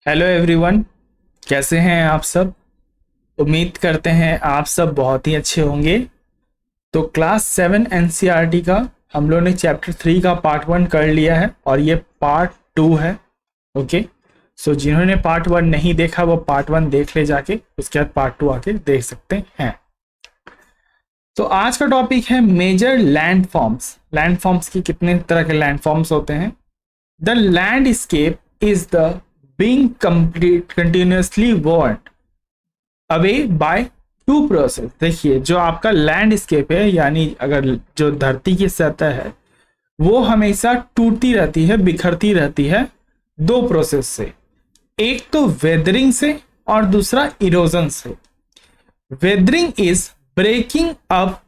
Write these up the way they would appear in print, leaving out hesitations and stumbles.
Hello everyone, कैसे हैं आप सब। उम्मीद करते हैं आप सब बहुत ही अच्छे होंगे। तो क्लास 7 एनसीईआरटी का हम लोगों ने चैप्टर 3 का पार्ट 1 कर लिया है और ये पार्ट 2 है। ओके, सो जिन्होंने पार्ट 1 नहीं देखा वो पार्ट 1 देख ले जाके, उसके बाद पार्ट 2 आके देख सकते हैं। तो आज का टॉपिक है major land forms. Land forms की कितने तरह के लैंड फॉर्म्स होते हैं। The landscape is the being continuously warned away by two process। देखिए, जो आपका लैंडस्केप है यानी अगर जो धरती की सतह है वो हमेशा टूटती रहती है, बिखरती रहती है दो प्रोसेस से। एक तो वेदरिंग से और दूसरा इरोजन से। Weathering is breaking up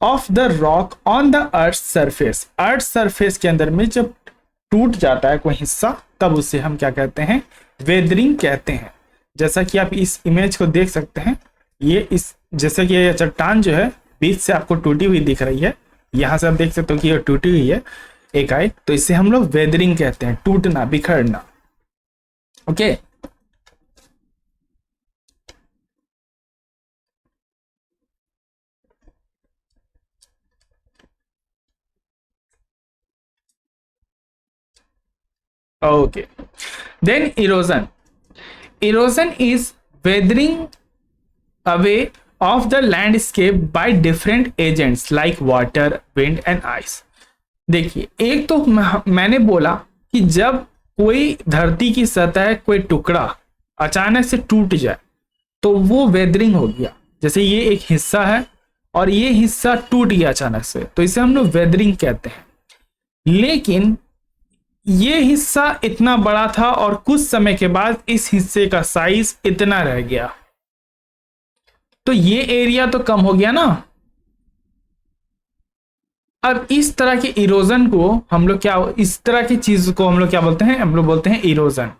of the rock on the earth surface. Earth surface के अंदर में जब टूट जाता है कोई हिस्सा तब उसे हम क्या कहते हैं, वेदरिंग कहते हैं। जैसा कि आप इस इमेज को देख सकते हैं, ये इस जैसे कि ये चट्टान जो है बीच से आपको टूटी हुई दिख रही है, यहां से आप देख सकते हो कि ये टूटी हुई है एकाएक, तो इसे हम लोग वेदरिंग कहते हैं, टूटना, बिखरना। Okay, okay, then erosion is weathering away of the landscape by different agents like water, wind and ice। देखिए, एक तो मैंने बोला कि जब कोई धरती की सतह कोई टुकड़ा अचानक से टूट जाए तो वो वेदरिंग हो गया। जैसे ये एक हिस्सा है और ये हिस्सा टूट गया अचानक से, तो इसे हम लोग वेदरिंग कहते हैं। लेकिन ये हिस्सा इतना बड़ा था और कुछ समय के बाद इस हिस्से का साइज इतना रह गया, तो ये एरिया तो कम हो गया ना। अब इस तरह के इरोजन को हम लोग क्या, इस तरह की चीज को हम लोग क्या बोलते हैं, हम लोग बोलते हैं erosion.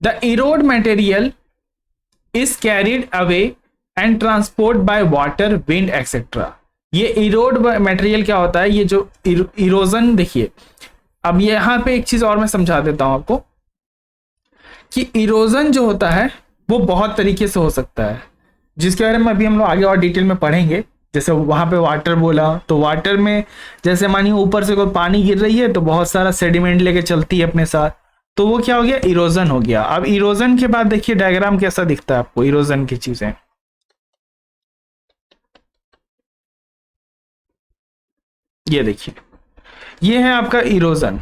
The Erode material is carried away and transport by water, wind etcetera. ये इरोड मटेरियल क्या होता है, ये जो इरोजन, देखिए अब यहां पे एक चीज और मैं समझा देता हूं आपको कि इरोजन जो होता है वो बहुत तरीके से हो सकता है, जिसके बारे में अभी हम लोग आगे और डिटेल में पढ़ेंगे। जैसे वहां पे वाटर बोला, तो वाटर में जैसे मानिए ऊपर से कोई पानी गिर रही है तो बहुत सारा सेडिमेंट लेके चलती है अपने साथ, तो वो क्या हो गया, इरोजन हो गया। अब इरोजन के बाद देखिए डायग्राम कैसा दिखता है आपको, इरोजन की चीजें। ये देखिए, ये है आपका इरोजन,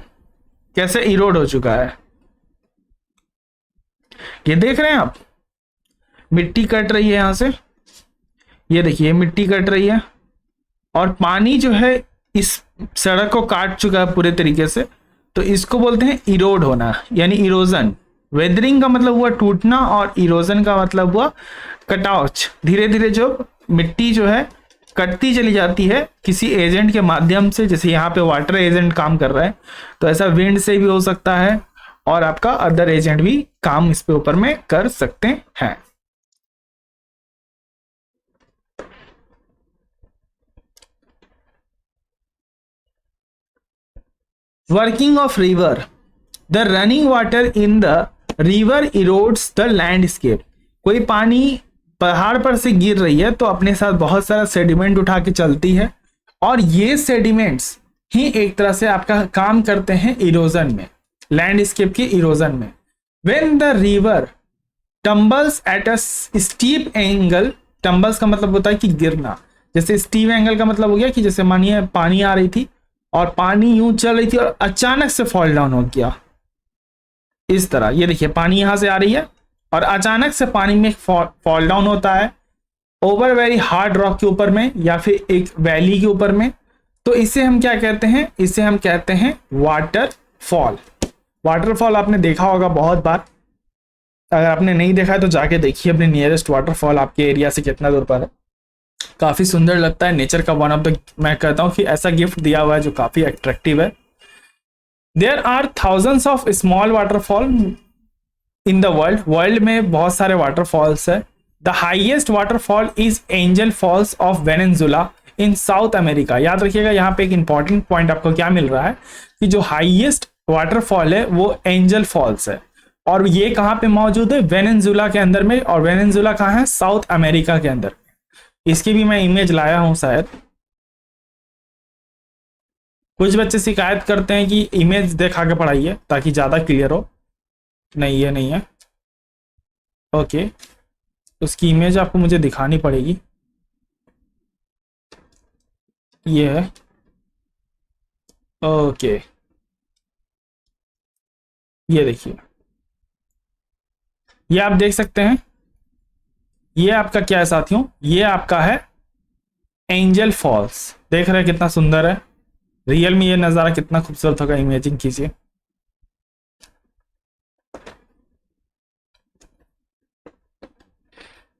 कैसे इरोड हो चुका है। ये देख रहे हैं आप, मिट्टी कट रही है यहां से, ये देखिए मिट्टी कट रही है और पानी जो है इस सड़क को काट चुका है पूरे तरीके से, तो इसको बोलते हैं इरोड होना, यानी इरोजन। वेदरिंग का मतलब हुआ टूटना और इरोजन का मतलब हुआ कटाव। धीरे धीरे जो मिट्टी जो है कटती चली जाती है किसी एजेंट के माध्यम से, जैसे यहाँ पे वाटर एजेंट काम कर रहा है, तो ऐसा विंड से भी हो सकता है और आपका अदर एजेंट भी काम इस पे ऊपर में कर सकते हैं। Working of river. The running water in the river erodes the landscape. कोई पानी पहाड़ पर से गिर रही है तो अपने साथ बहुत सारा सेडिमेंट उठा के चलती है और ये सेडिमेंट्स ही एक तरह से आपका काम करते हैं इरोजन में, लैंडस्केप के इरोजन में। When the river tumbles at a steep angle, tumbles का मतलब होता है कि गिरना, जैसे स्टीप एंगल का मतलब हो गया कि जैसे मानिए पानी आ रही थी और पानी यूं चल रही थी और अचानक से फॉल डाउन हो गया इस तरह। ये देखिए पानी यहां से आ रही है और अचानक से पानी में फॉल डाउन होता है ओवर वेरी हार्ड रॉक के ऊपर में या फिर एक वैली के ऊपर में, तो इसे हम क्या कहते हैं, इसे हम कहते हैं वाटरफॉल। वाटरफॉल आपने देखा होगा बहुत बार, अगर आपने नहीं देखा है तो जाके देखिए अपने नियरेस्ट वाटरफॉल आपके एरिया से कितना दूर पर है। काफी सुंदर लगता है, नेचर का वन ऑफ द, मैं कहता हूँ कि ऐसा गिफ्ट दिया हुआ है जो काफी अट्रैक्टिव है। There are thousands of small waterfall in the world में बहुत सारे वाटरफॉल्स है। The highest waterfall is Angel Falls of Venezuela in South America. याद रखिएगा, यहाँ पे एक इंपॉर्टेंट पॉइंट आपको क्या मिल रहा है कि जो हाईएस्ट वाटरफॉल है वो एंजल फॉल्स है, और ये कहाँ पे मौजूद है? वेनेजुला के अंदर में। और वेनेजुला कहाँ है? साउथ अमेरिका के अंदर। इसकी भी मैं इमेज लाया हूं शायद। कुछ बच्चे शिकायत करते हैं कि इमेज दिखा के पढ़ाइए ताकि ज्यादा क्लियर हो। नहीं, ये नहीं है। ओके, उसकी इमेज आपको मुझे दिखानी पड़ेगी। ये है। ओके, ये देखिए, ये आप देख सकते हैं। ये आपका क्या है साथियों? ये आपका है एंजल फॉल्स। देख रहे हैं कितना सुंदर है? रियल में ये नज़ारा कितना खूबसूरत होगा, इमेजिन कीजिए।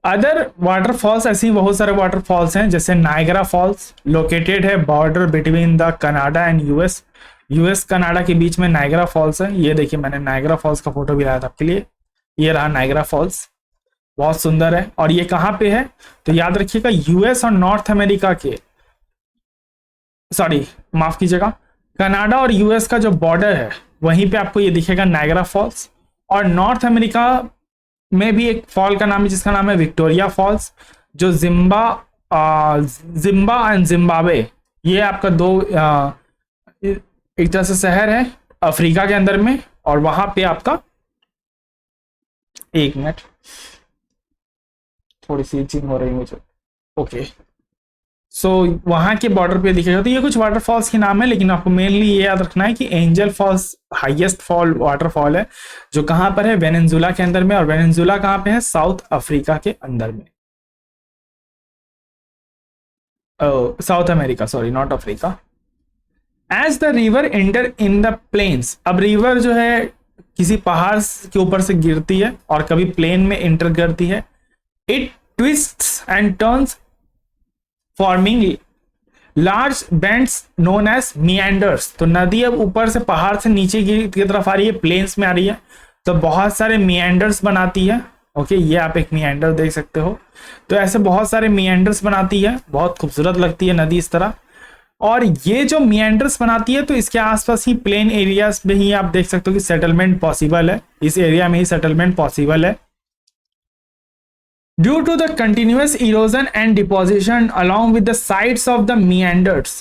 अदर वाटरफॉल्स, ऐसी बहुत सारे वाटरफॉल्स हैं, जैसे नायगरा फॉल्स लोकेटेड है border between the Canada and US. US Canada के बीच में नायगरा फॉल्स है। ये देखिए, मैंने नायगरा फॉल्स का फोटो भी लाया था आपके लिए। ये रहा नायगरा फॉल्स, बहुत सुंदर है। और ये कहाँ पे है? तो याद रखिएगा, यूएस और नॉर्थ अमेरिका के, सॉरी माफ कीजिएगा, कनाडा और यूएस का जो बॉर्डर है वहीं पे आपको ये दिखेगा नायगरा फॉल्स। और नॉर्थ अमेरिका में भी एक फॉल का नाम है जिसका नाम है विक्टोरिया फॉल्स, जो जिम्बा एंड जिम्बाब्वे, ये आपका दो एक तरह से शहर है अफ्रीका के अंदर में। और वहां पे आपका, एक मिनट, थोड़ी सी इचिंग हो रही मुझे। ओके, सो वहां के बॉर्डर पे दिखेगा। तो ये कुछ वाटरफॉल्स के नाम है, लेकिन आपको मेनली ये याद रखना है कि Angel Falls highest fall waterfall है, जो कहां पर है? वेनेजुला के अंदर में। और वेनेजुला कहां पे है? साउथ अफ्रीका के अंदर में। South America, sorry, not Africa. As the river enter in the plains, अब रिवर जो है किसी पहाड़ के ऊपर से गिरती है और कभी प्लेन में एंटर करती है। It twists and turns forming large bends known as meanders. तो नदी अब ऊपर से पहाड़ से नीचे की तरफ आ रही है, प्लेन्स में आ रही है, तो बहुत सारे मियांडर्स बनाती है। ओके, ये आप एक मियांडर देख सकते हो। तो ऐसे बहुत सारे मियांडर्स बनाती है, बहुत खूबसूरत लगती है नदी इस तरह। और ये जो मियांडर्स बनाती है, तो इसके आसपास ही प्लेन एरियाज में ही आप देख सकते हो कि सेटलमेंट पॉसिबल है, इस एरिया में ही सेटलमेंट पॉसिबल है। Due to the continuous erosion and deposition along with the sides of the meanders,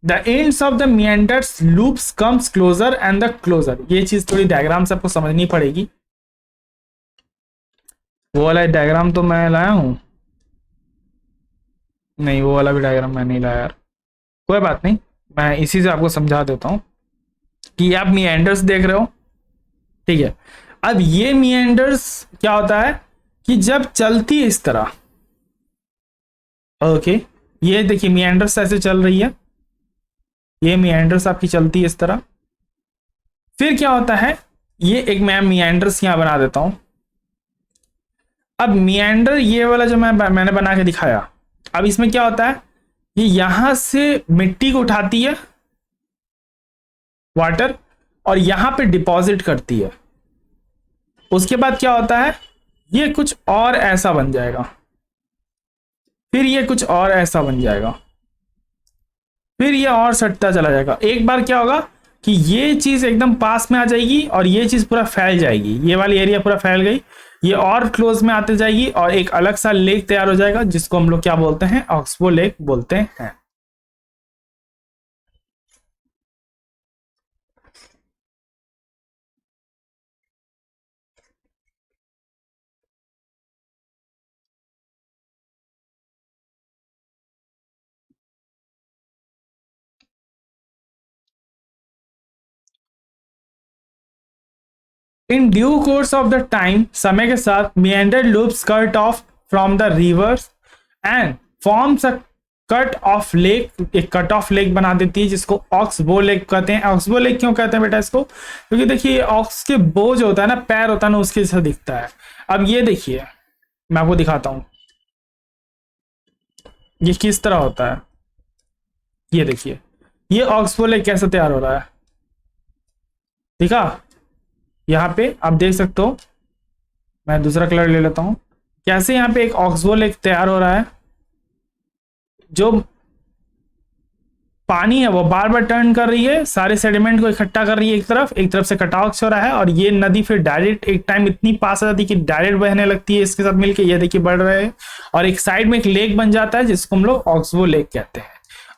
the ends of the meanders loops comes closer and the closer। ये चीज थोड़ी डायग्राम से आपको समझनी पड़ेगी। वो वाला डायग्राम तो मैं लाया हूं, नहीं वो वाला भी डायग्राम मैं नहीं लाया यार। कोई बात नहीं, मैं इसी से आपको समझा देता हूं कि आप मियांडर्स देख रहे हो, ठीक है। अब ये मियांडर्स क्या होता है कि जब चलती है इस तरह, ओके, ये देखिए मियांडर्स ऐसे चल रही है, ये मियांडर्स आपकी चलती है इस तरह। फिर क्या होता है, ये एक मैं मियांडर्स यहां बना देता हूं। अब मियांडर ये वाला जो मैंने बना के दिखाया, अब इसमें क्या होता है, ये यहां से मिट्टी को उठाती है वाटर और यहां पे डिपॉजिट करती है। उसके बाद क्या होता है, ये कुछ और ऐसा बन जाएगा, फिर ये कुछ और ऐसा बन जाएगा, फिर ये और सटता चला जाएगा। एक बार क्या होगा कि ये चीज एकदम पास में आ जाएगी और ये चीज पूरा फैल जाएगी, ये वाली एरिया पूरा फैल गई, ये और क्लोज में आते जाएगी और एक अलग सा लेक तैयार हो जाएगा, जिसको हम लोग क्या बोलते हैं? ऑक्सबो लेक बोलते हैं। In due course of the time, समय के साथ meander loops cut off from the rivers and forms a cut off lake, एक कट ऑफ लेक बना देती है, जिसको ऑक्सबो लेक कहते हैं। ऑक्सबो लेक क्यों कहते हैं बेटा इसको? क्योंकि देखिए ऑक्स के बो जो होता है ना, पैर होता है ना, उसके जैसा दिखता है। अब ये देखिए, मैं आपको दिखाता हूं ये किस तरह होता है। ये देखिए, ये ऑक्सबो लेक कैसे तैयार हो रहा है, ठीक है? यहाँ पे आप देख सकते हो, मैं दूसरा कलर ले लेता हूं, कैसे यहाँ पे एक ऑक्सबो लेक तैयार हो रहा है, जो पानी है वो बार बार टर्न कर रही है, सारे सेडिमेंट को इकट्ठा कर रही है एक तरफ से कटाव हो रहा है, और ये नदी फिर डायरेक्ट एक टाइम इतनी पास आ जाती है कि डायरेक्ट बहने लगती है इसके साथ मिलके, ये देखिए बढ़ रहे हैं, और एक साइड में एक लेक बन जाता है जिसको हम लोग ऑक्सबो लेक कहते हैं।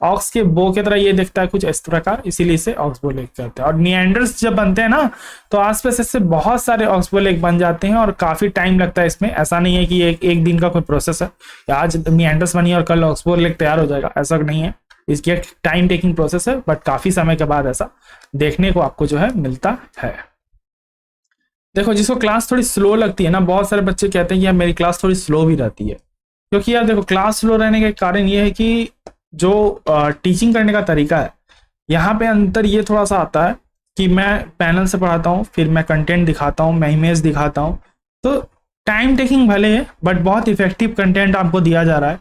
ऑक्स के बो की तरह ये दिखता है कुछ इस प्रकार, इसीलिए इसे ऑक्सबो लेक कहते हैं। और निएंडर्स जब बनते हैं ना तो आसपास इससे बहुत सारे ऑक्सबो लेक बन जाते हैं और काफी टाइम लगता है इसमें। ऐसा नहीं है कि एक दिन का कोई प्रोसेस है, आज निएंडर्स बनी और कल ऑक्सबो लेक तैयार हो जाएगा, ऐसा नहीं है। इसकी एक टाइम टेकिंग प्रोसेस है, बट काफी समय के बाद ऐसा देखने को आपको जो है मिलता है। देखो जिसको क्लास थोड़ी स्लो लगती है ना, बहुत सारे बच्चे कहते हैं कि यार मेरी क्लास थोड़ी स्लो भी रहती है, क्योंकि यार देखो क्लास स्लो रहने के कारण ये है कि जो टीचिंग करने का तरीका है यहाँ पे अंतर ये थोड़ा सा आता है कि मैं पैनल से पढ़ाता हूँ, फिर मैं कंटेंट दिखाता हूँ, मैं इमेज दिखाता हूँ, तो टाइम टेकिंग भले है बट बहुत इफेक्टिव कंटेंट आपको दिया जा रहा है।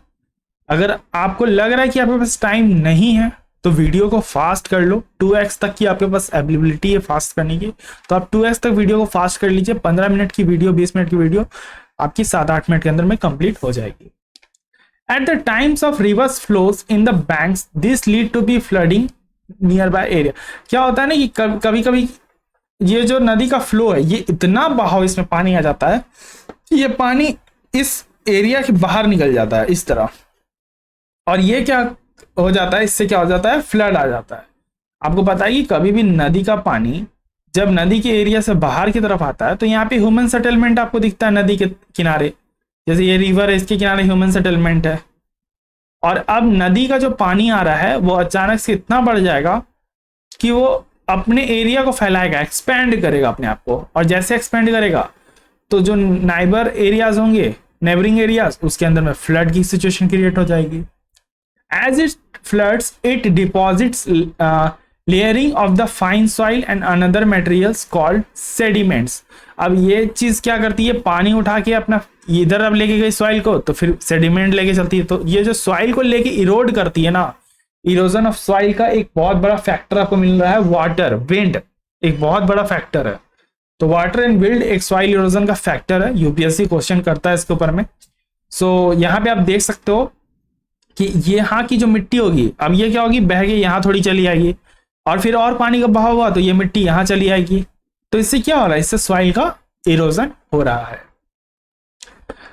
अगर आपको लग रहा है कि आपके पास टाइम नहीं है तो वीडियो को फास्ट कर लो, 2x तक की आपके पास एबिलिटी है फास्ट करने की, तो आप 2x तक वीडियो को फास्ट कर लीजिए। 15 मिनट की वीडियो, 20 मिनट की वीडियो आपकी 7-8 मिनट के अंदर में कंप्लीट हो जाएगी। At the times of rivers flows in the banks, this lead to be flooding nearby area। क्या होता है ना कि कभी कभी ये जो नदी का फ्लो है ये इतना बहाव इसमें पानी आ जाता है कि ये पानी इस एरिया के बाहर निकल जाता है इस तरह, और ये क्या हो जाता है, इससे क्या हो जाता है, फ्लड आ जाता है। आपको पता है कि कभी भी नदी का पानी जब नदी के एरिया से बाहर की तरफ आता है तो यहाँ पे ह्यूमन सेटलमेंट आपको दिखता है नदी के किनारे, जैसे ये रिवर है इसके किनारे ह्यूमन सेटलमेंट है। और अब नदी का जो पानी आ रहा है वो अचानक से इतना बढ़ जाएगा कि वो अपने एरिया को फैलाएगा, एक्सपेंड करेगा अपने आप को, और जैसे एक्सपेंड करेगा तो जो नाइबर एरियाज होंगे, नेबरिंग एरियाज, उसके अंदर में फ्लड की सिचुएशन क्रिएट हो जाएगी। As it floods it deposits layering of the fine soil and another materials called sediments. अब ये चीज क्या करती है, पानी उठा के अपना इधर अब लेके गई सॉइल को तो फिर सेडिमेंट लेके चलती है, तो ये जो सॉइल को लेके इरोड करती है ना, इरोजन ऑफ सॉइल का एक बहुत बड़ा फैक्टर आपको मिल रहा है वाटर, विंड एक बहुत बड़ा फैक्टर है। तो वाटर एंड विंड एक सॉइल इरोजन का फैक्टर है, यूपीएससी क्वेश्चन करता है इसके ऊपर में। सो यहाँ पे आप देख सकते हो कि ये यहाँ की जो मिट्टी होगी, अब ये क्या होगी, बह के यहाँ थोड़ी चली आएगी, और फिर और पानी का बहाव हुआ तो ये मिट्टी यहाँ चली आएगी, तो इससे क्या हो रहा है, इससे सॉइल का इरोजन हो रहा है।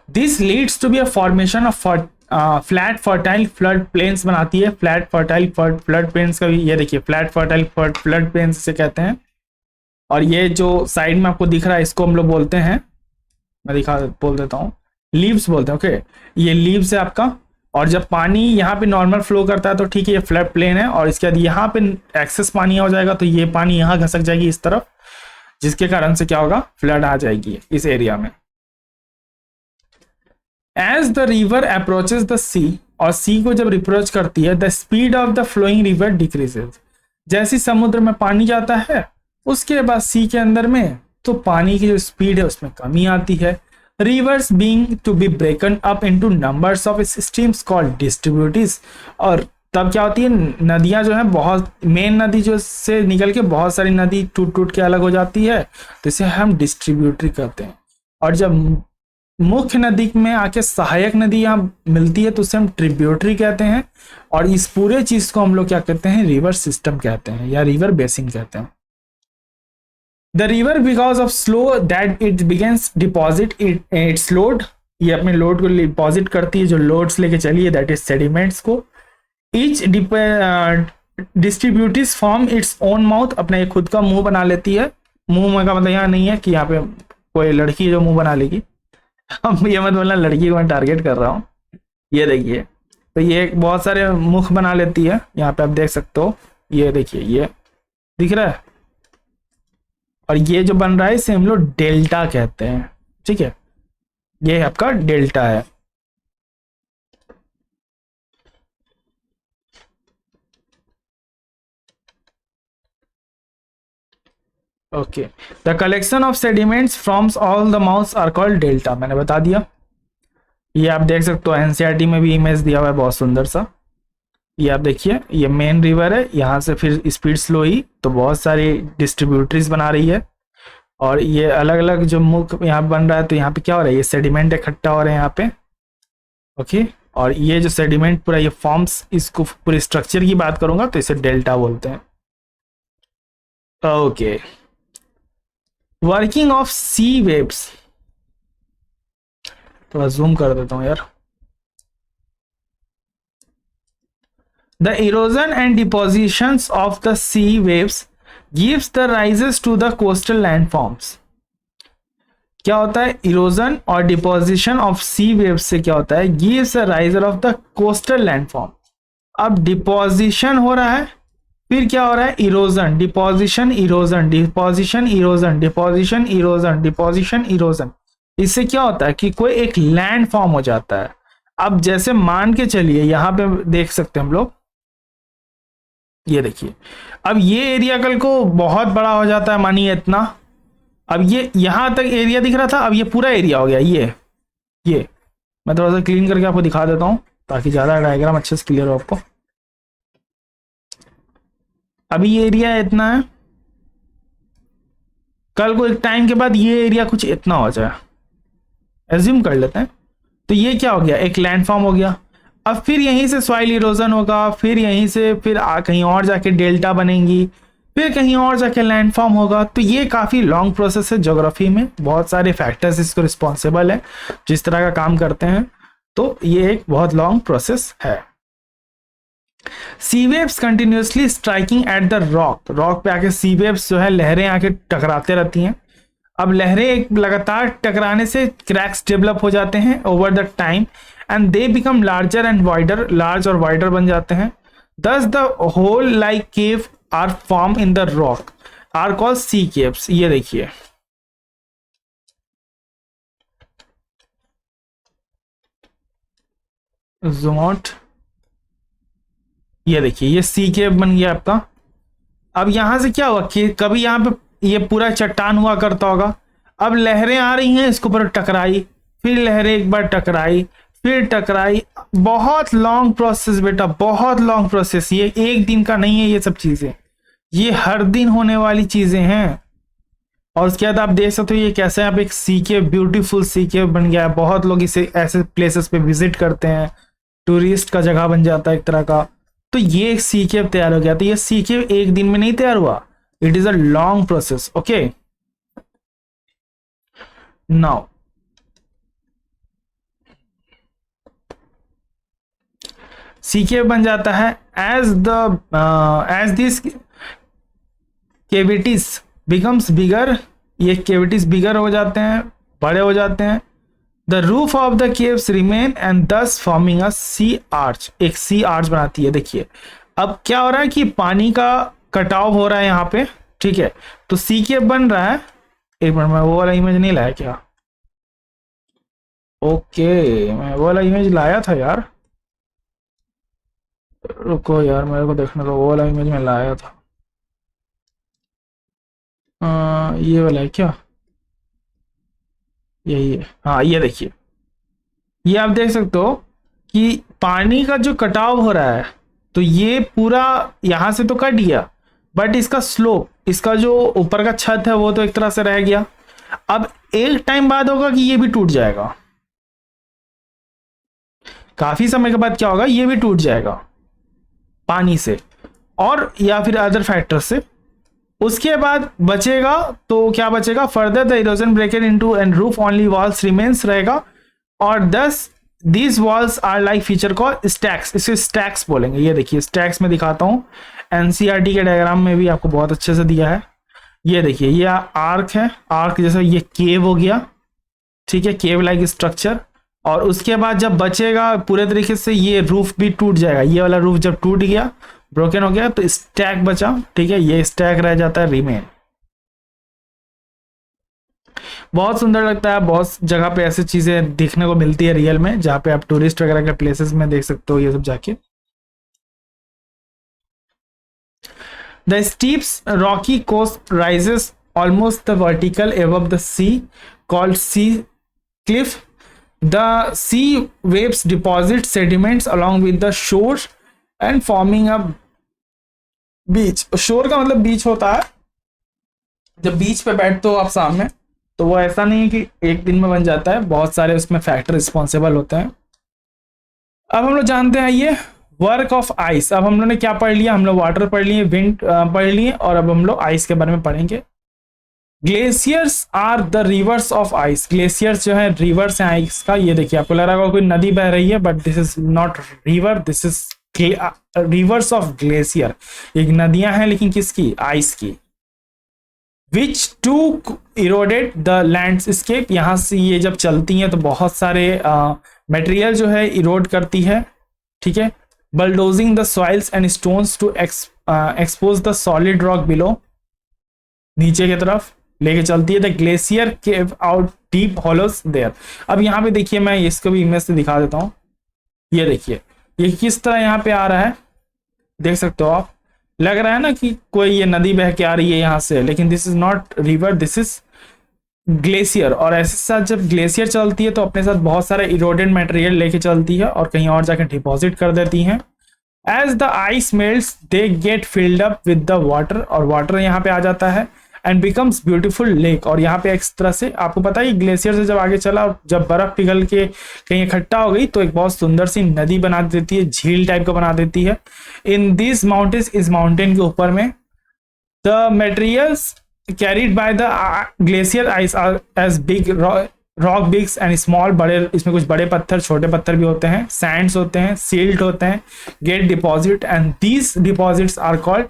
This leads to be a formation of flat fertile flood plains बनाती है। फ्लैट फर्टाइल फ्लड प्लेन्स का भी ये देखिए, फ्लैट फर्टाइल फ्लड प्लेन्स से कहते हैं। और ये जो साइड में आपको दिख रहा है इसको हम लोग बोलते हैं, मैं बोल देता हूँ, लीव्स बोलते हैं। ओके, ये लीव्स है आपका, और जब पानी यहाँ पे नॉर्मल फ्लो करता है तो ठीक है ये फ्लड प्लेन है, और इसके बाद यहाँ पे एक्सेस पानी हो जाएगा तो ये पानी यहाँ घसक जाएगी इस तरफ, जिसके कारण से क्या होगा, फ्लड आ जाएगी इस एरिया में। As the river approaches the sea, और सी को जब रिप्रोच करती है, the speed of the flowing river decreases. जैसे समुद्र में पानी जाता है उसके बाद सी के अंदर में तो पानी की जो स्पीड है उसमें कमी आती है। Rivers being to be broken up into numbers of streams called distributaries. और तब क्या होती है, नदियां जो है बहुत, मेन नदी जो से निकल के बहुत सारी नदी टूट टूट के अलग हो जाती है, तो इसे हम डिस्ट्रीब्यूटरी कहते हैं। और जब मुख्य नदी में आके सहायक नदी यहाँ मिलती है तो उसे हम ट्रिब्यूटरी कहते हैं। और इस पूरे चीज को हम लोग क्या कहते हैं, रिवर सिस्टम कहते हैं या रिवर बेसिन कहते हैं। The river because of slow that it begins deposit it's load, ये अपने लोड को डिपॉजिट करती है, जो लोड्स लेके चली है दैट इज सेडिमेंट्स को। Each distributaries form its own mouth, अपना ये खुद का मुंह बना लेती है। मुंह का मतलब यहाँ नहीं है कि यहाँ पे कोई लड़की जो मुंह बना लेगी, हम ये मत बोलना लड़की को मैं टारगेट कर रहा हूँ। ये देखिए, तो ये बहुत सारे मुख बना लेती है, यहाँ पे आप देख सकते हो, ये देखिए ये दिख रहा है, और ये जो बन रहा है इसे हम लोग डेल्टा कहते हैं। ठीक है, ये आपका डेल्टा है। Okay, the collection of sediments froms all the mouths are called delta, मैंने बता दिया। ये आप देख सकते हो, एनसीईआरटी में भी इमेज दिया हुआ है बहुत सुंदर सा। ये आप देखिए, ये मेन रिवर है, यहाँ से फिर स्पीड स्लो ही तो बहुत सारी डिस्ट्रीब्यूटरीज बना रही है, और ये अलग अलग जो मुख यहाँ बन रहा है, तो यहाँ पे क्या हो रहा है, ये सेडिमेंट इकट्ठा हो रहे हैं यहाँ पे। ओके, और ये जो सेडिमेंट पूरा ये फॉर्म्स, इसको पूरे स्ट्रक्चर की बात करूंगा तो इसे डेल्टा बोलते हैं। Okay, working of sea waves, थोड़ा जूम कर देता हूं यार। The erosion and depositions of the sea waves gives the rises to the coastal landforms. क्या होता है इरोजन और डिपोजिशन ऑफ सी वेव्स से क्या होता है, gives the riser of the coastal landform. अब डिपोजिशन हो रहा है, फिर क्या हो रहा है erosion, deposition erosion, deposition erosion, deposition erosion, deposition erosion. इससे क्या होता है कि कोई एक लैंड फॉर्म हो जाता है। अब जैसे मान के चलिए यहां पे देख सकते हैं हम लोग, ये देखिए अब ये एरिया कल को बहुत बड़ा हो जाता है, मानिए इतना, अब ये यहां तक एरिया दिख रहा था, अब ये पूरा एरिया हो गया। ये मैं थोड़ा सा क्लीन करके आपको दिखा देता हूं ताकि ज्यादा डायग्राम अच्छे से क्लियर हो आपको। अभी ये एरिया इतना है, कल को एक टाइम के बाद ये एरिया कुछ इतना हो जाए, एज्यूम कर लेते हैं, तो ये क्या हो गया, एक लैंडफॉर्म हो गया। अब फिर यहीं से सॉइल इरोजन होगा, फिर यहीं से फिर कहीं और जाके डेल्टा बनेंगी, फिर कहीं और जाके लैंडफॉर्म होगा। तो ये काफी लॉन्ग प्रोसेस है, ज्योग्राफी में बहुत सारे फैक्टर्स इसको रिस्पॉन्सिबल है जिस तरह का काम करते हैं, तो ये एक बहुत लॉन्ग प्रोसेस है। Sea waves continuously striking at the rock, rock पे आके सी वेव्स जो है लहरें आके टकराते रहती हैं। अब लहरें एक लगातार टकराने से क्रैक्स डेवलप हो जाते हैं over the time and they become larger and wider, large और वाइडर बन जाते हैं। Thus the hole like cave are form in the rock are called sea caves. ये देखिए जूम आउट, ये देखिए ये सी केव बन गया आपका। अब यहां से क्या हुआ कि कभी यहां पे ये पूरा चट्टान हुआ करता होगा, अब लहरें आ रही हैं इसके ऊपर टकराई, फिर लहरें एक बार टकराई, फिर टकराई। बहुत लॉन्ग प्रोसेस बेटा, बहुत लॉन्ग प्रोसेस, ये एक दिन का नहीं है, ये सब चीजें ये हर दिन होने वाली चीजें हैं। और उसके बाद आप देख सकते हो ये कैसे आप एक सी केव, ब्यूटीफुल सी केव बन गया है। बहुत लोग इसे ऐसे प्लेसेस पे विजिट करते हैं, टूरिस्ट का जगह बन जाता है एक तरह का। तो ये एक सी केव तैयार हो गया। तो ये सी केव एक दिन में नहीं तैयार हुआ, it is a long process. Okay, now sea cave बन जाता है as this cavities becomes bigger, ये केविटीज बिगर हो जाते हैं, बड़े हो जाते हैं। The roof of the caves remain and दस फॉर्मिंग अ सी आर्च, एक सी आर्च बनाती है। देखिए अब क्या हो रहा है कि पानी का कटाव हो रहा है यहाँ पे, ठीक है, तो सी केव बन रहा है। एक मिनट, मैं वो वाला इमेज नहीं लाया क्या? ओके, मैं वो वाला इमेज लाया था यार, रुको यार मेरे को देखने दो, वो वाला इमेज में लाया था। ये वाला है क्या? यही है, हाँ ये देखिए, ये आप देख सकते हो कि पानी का जो कटाव हो रहा है, तो ये पूरा यहां से तो कट गया, बट इसका स्लोप, इसका जो ऊपर का छत है वो तो एक तरह से रह गया। अब एक टाइम बाद होगा कि ये भी टूट जाएगा, काफी समय के बाद क्या होगा, ये भी टूट जाएगा पानी से और या फिर अदर फैक्टर से। उसके बाद बचेगा तो क्या बचेगा, further the erosion breaked into and roof only walls remains रहेगा। और 10 these walls are like feature call stacks, इसे स्टैक्स बोलेंगे। ये देखिए स्टैक्स में दिखाता हूँ, एनसीईआरटी के डायग्राम में भी आपको बहुत अच्छे से दिया है। ये देखिए ये आर्क है, आर्क जैसा ये केव हो गया, ठीक है, केव लाइक स्ट्रक्चर। और उसके बाद जब बचेगा पूरे तरीके से, ये रूफ भी टूट जाएगा। ये वाला रूफ जब टूट गया, ब्रोकन हो गया, तो स्टैक बचा, ठीक है, ये स्टैक रह जाता है रिमेन। बहुत सुंदर लगता है, बहुत जगह पे ऐसी चीजें देखने को मिलती है रियल में, जहाँ पे आप टूरिस्ट वगैरह के प्लेसेस में देख सकते हो ये सब जाके। The steeps rocky coast rises almost the vertical above the sea called sea cliff. The sea waves deposit sediments along with the shore and forming a beach. shore का मतलब बीच होता है, जब बीच पे बैठते हो आप सामने, तो वो ऐसा नहीं है कि एक दिन में बन जाता है, बहुत सारे उसमें फैक्टर रिस्पॉन्सिबल होते हैं। अब हम लोग जानते हैं ये वर्क ऑफ आइस। अब हम लोग ने क्या पढ़ लिया, हम लोग वाटर पढ़ लिए, विंड पढ़ लिए, और अब हम लोग आइस के बारे में पढ़ेंगे। Glaciers are the rivers of ice. Glaciers जो है रिवर्स है आइस का। ये देखिए, आपको लग रहा होगा कोई नदी बह रही है, but this is not river, this is reverse of glacier. एक नदियां हैं लेकिन किसकी, आइस की। विच टू इरोडेड द लैंडस्केप। यहां से ये जब चलती हैं तो बहुत सारे मटेरियल जो है इरोड करती है, ठीक है। Bulldozing the soils and stones to expose the solid rock below. नीचे की तरफ लेके चलती है। The glacier carve out deep hollows there. अब यहाँ पे देखिए, मैं इसको भी इमेज से दिखा देता हूँ। ये देखिए ये किस तरह यहाँ पे आ रहा है, देख सकते हो आप। लग रहा है ना कि कोई ये नदी बह के आ रही है यहाँ से, लेकिन this is not river, this is glacier. और ऐसे साथ जब ग्लेशियर चलती है तो अपने साथ बहुत सारे इरोडेड मटेरियल लेके चलती है और कहीं और जाकर डिपॉजिट कर देती हैं। As the ice melts they get filled up with the water, और वाटर यहाँ पे आ जाता है एंड बिकम्स ब्यूटीफुल लेक। और यहाँ पे एक तरह से आपको पता है ग्लेशियर से जब आगे चला, जब बर्फ पिघल के कहीं इकट्ठा हो गई तो एक बहुत सुंदर सी नदी बना देती है, झील टाइप का बना देती है। इन दिस माउंटेन्स, इस माउंटेन के ऊपर में, the materials carried by the glacier ice are as big rock bits and small. बड़े, इसमें कुछ बड़े पत्थर, छोटे पत्थर भी होते हैं, सैंड्स होते हैं, सिल्ट होते हैं, get deposit and these deposits are called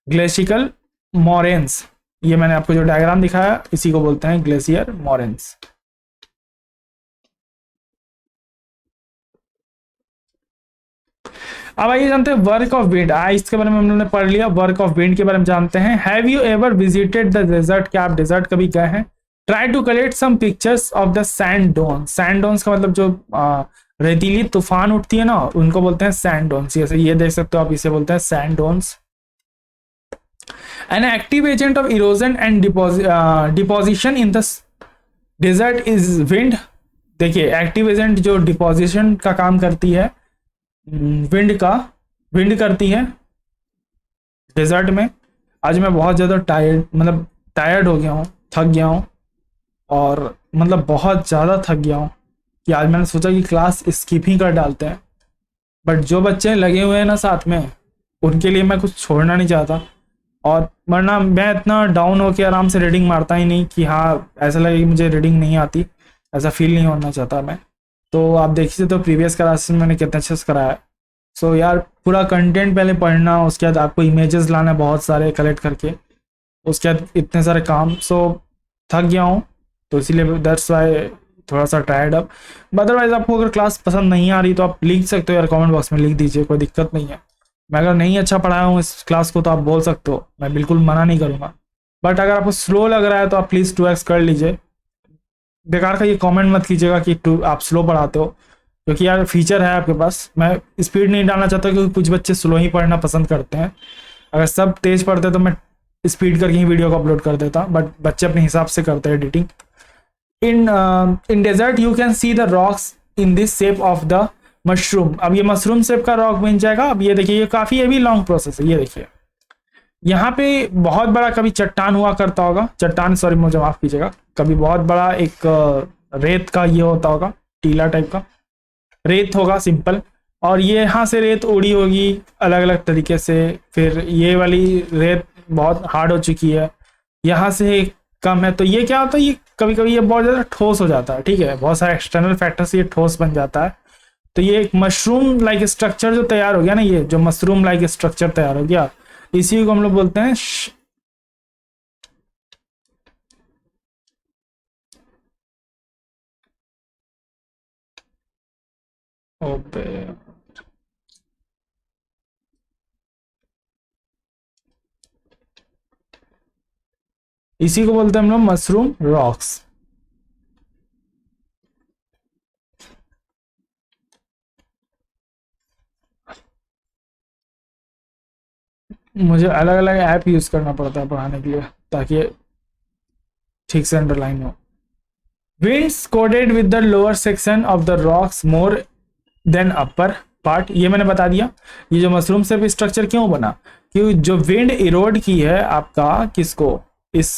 glacial moraines. ये मैंने आपको जो डायग्राम दिखाया इसी को बोलते हैं ग्लेशियर मोरेन्स। अब आइए जानते हैं वर्क ऑफ विंड। आइस के बारे में हम लोगों ने पढ़ लिया, वर्क ऑफ विंड के बारे में जानते हैं। Have you ever visited the desert? क्या आप डेजर्ट कभी गए हैं? Try to collect some pictures of the sand dunes. Sand dunes का मतलब जो रेतीली तूफान उठती है ना, उनको बोलते हैं सैंड डोन्स। जैसे ये देख सकते हो आप, इसे बोलते हैं sand dance. An active agent of erosion and deposition in the desert is wind। देखिए एक्टिव एजेंट जो डिपोजिशन का काम करती है, विंड करती है डेजर्ट में। आज मैं बहुत ज़्यादा टायर्ड हो गया हूँ, थक गया हूँ, और मतलब बहुत ज़्यादा थक गया हूँ कि आज मैंने सोचा कि क्लास स्किप ही कर डालते हैं। बट जो बच्चे लगे हुए हैं ना साथ में, उनके लिए मैं कुछ छोड़ना नहीं चाहता। और वरना मैं इतना डाउन होकर आराम से रीडिंग मारता ही नहीं कि हाँ ऐसा लगे कि मुझे रीडिंग नहीं आती, ऐसा फील नहीं होना चाहता मैं। तो आप देखिए तो प्रीवियस क्लासेस में मैंने कितने अच्छे से कराया है। सो यार पूरा कंटेंट पहले पढ़ना, उसके बाद आपको इमेजेस लाना है बहुत सारे कलेक्ट करके, उसके बाद इतने सारे काम। सो थक गया हूँ तो इसीलिए दैट्स वाई थोड़ा सा टायर्ड अब। अदरवाइज आपको अगर क्लास पसंद नहीं आ रही तो आप लिख सकते हो यार, कमेंट बॉक्स में लिख दीजिए, कोई दिक्कत नहीं है। मैं अगर नहीं अच्छा पढ़ाया हूँ इस क्लास को तो आप बोल सकते हो, मैं बिल्कुल मना नहीं करूँगा। बट अगर आपको स्लो लग रहा है तो आप प्लीज़ 2x कर लीजिए। बेकार का ये कमेंट मत कीजिएगा कि आप स्लो पढ़ाते हो, क्योंकि यार फीचर है आपके पास। मैं स्पीड नहीं डालना चाहता क्योंकि कुछ बच्चे स्लो ही पढ़ना पसंद करते हैं। अगर सब तेज पढ़ते तो मैं स्पीड करके ही वीडियो को अपलोड कर देता, बट बच्चे अपने हिसाब से करते हैं editing. In desert you can see the rocks in this shape of the mushroom. अब ये मशरूम शेप का रॉक बन जाएगा। अब ये देखिए, ये काफ़ी ये भी लॉन्ग प्रोसेस है। ये देखिए यहाँ पे बहुत बड़ा कभी चट्टान हुआ करता होगा, चट्टान सॉरी मुझे माफ़ कीजिएगा, कभी बहुत बड़ा एक रेत का ये होता होगा, टीला टाइप का रेत होगा सिंपल। और ये यहाँ से रेत उड़ी होगी अलग अलग तरीके से। फिर ये वाली रेत बहुत हार्ड हो चुकी है, यहाँ से कम है। तो ये क्या होता है, ये कभी कभी ये बहुत ज़्यादा ठोस हो जाता है, ठीक है। बहुत सारे एक्सटर्नल फैक्टर से ये ठोस बन जाता है। तो ये एक मशरूम लाइक स्ट्रक्चर जो तैयार हो गया ना, ये जो मशरूम लाइक स्ट्रक्चर तैयार हो गया, इसी को हम लोग बोलते हैं इसी को बोलते हैं हम लोग मशरूम रॉक्स। मुझे अलग अलग ऐप यूज करना पड़ता है पढ़ाने के लिए ताकि ठीक से अंडरलाइन हो। Winds coded with the lower section of the rocks more than upper part. ये मैंने बता दिया। ये जो मशरूम से स्ट्रक्चर क्यों बना, क्योंकि जो विंड इरोड की है आपका किसको, इस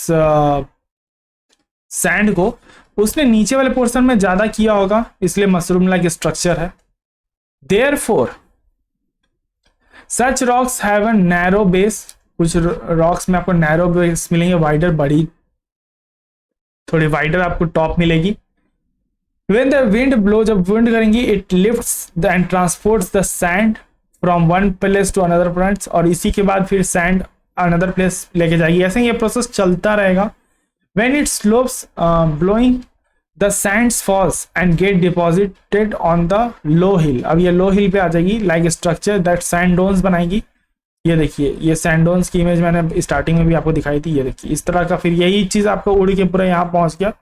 सैंड को, उसने नीचे वाले पोर्शन में ज्यादा किया होगा, इसलिए मशरूम लाइक स्ट्रक्चर है। Therefore such rocks have a narrow base, कुछ रॉक्स में आपको नैरो बेस मिलेंगे, वाइडर, बड़ी थोड़ी वाइडर आपको टॉप मिलेगी। When the wind blow, जब विंड करेंगी, it lifts and transports the sand from one place to another place, और इसी के बाद फिर sand another place लेके जाएगी। ऐसे ये प्रोसेस चलता रहेगा। When it slopes blowing, the sands falls and get deposited on the low hill। अब ये low hill पे आ जाएगी, like structure that sand dunes बनाएगी। ये देखिए, ये सैंड डोन्स की इमेज मैंने स्टार्टिंग में भी आपको दिखाई थी। ये देखिए इस तरह का, फिर यही चीज आपको उड़ के पूरा यहाँ पहुंच गया,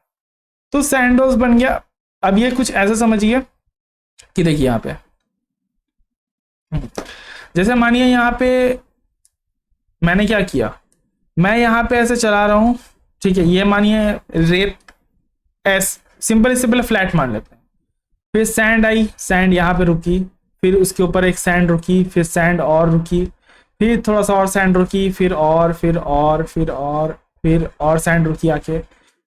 तो सैंड डोन्स बन गया। अब ये कुछ ऐसा समझिए कि देखिए यहाँ पे, जैसे मानिए यहाँ पे मैंने क्या किया, मैं यहाँ पे ऐसे चला रहा हूँ, ठीक है, ये मानिए रेत एस सिंपल फ्लैट मान लेते हैं। फिर सैंड आई, सैंड यहाँ पे रुकी, फिर उसके ऊपर एक सैंड रुकी, फिर सैंड और रुकी, फिर थोड़ा सा और सैंड रुकी, फिर और सैंड रुकी आके,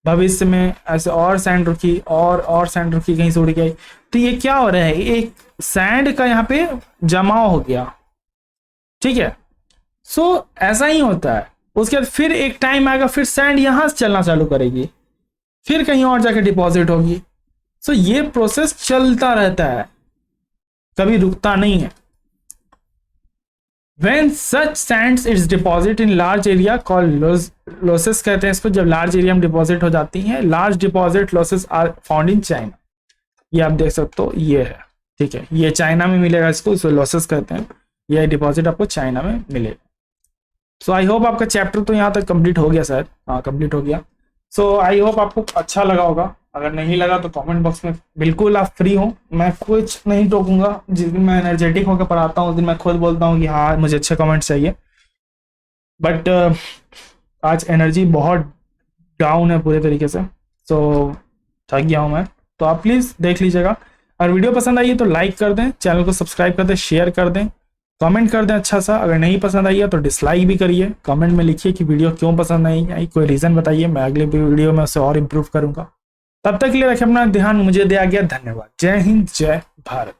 भविष्य में ऐसे और सैंड रुकी, और सैंड रुकी, कहीं से उड़ गई। तो ये क्या हो रहा है, एक सैंड का यहाँ पे जमाव हो गया, ठीक है। सो ऐसा ही होता है। उसके बाद फिर एक टाइम आएगा, फिर सैंड यहां से चलना चालू करेगी, फिर कहीं और जाके डिपॉजिट होगी। सो ये प्रोसेस चलता रहता है, कभी रुकता नहीं है। When such sands is deposit in large area called losses कहते हैं इसको, जब लार्ज एरिया में डिपॉजिट हो जाती हैं। Large deposit loess are found in China, ये आप देख सकते हो, ये है, ठीक है, ये चाइना में मिलेगा, इसको लॉसेस कहते हैं। ये डिपॉजिट आपको चाइना में मिलेगा। सो आई होप आपका चैप्टर तो यहाँ तक कंप्लीट हो गया शायद, हाँ कंप्लीट हो गया। सो आई होप आपको अच्छा लगा होगा। अगर नहीं लगा तो कमेंट बॉक्स में बिल्कुल आप फ्री हो, मैं कुछ नहीं टोकूंगा। जिस दिन मैं एनर्जेटिक होकर पढ़ाता हूँ उस दिन मैं खुद बोलता हूँ कि हाँ मुझे अच्छे कमेंट चाहिए, बट आज एनर्जी बहुत डाउन है पूरे तरीके से, सो थक गया हूँ मैं। तो आप प्लीज़ देख लीजिएगा। अगर वीडियो पसंद आई है तो लाइक कर दें, चैनल को सब्सक्राइब कर दें, शेयर कर दें, कमेंट कर दें अच्छा सा। अगर नहीं पसंद आई है तो डिसलाइक भी करिए, कमेंट में लिखिए कि वीडियो क्यों पसंद नहीं आई, कोई रीज़न बताइए, मैं अगले वीडियो में उसे और इम्प्रूव करूँगा। तब तक के लिए रखें अपना ध्यान, मुझे दिया गया धन्यवाद। जय हिंद, जय भारत।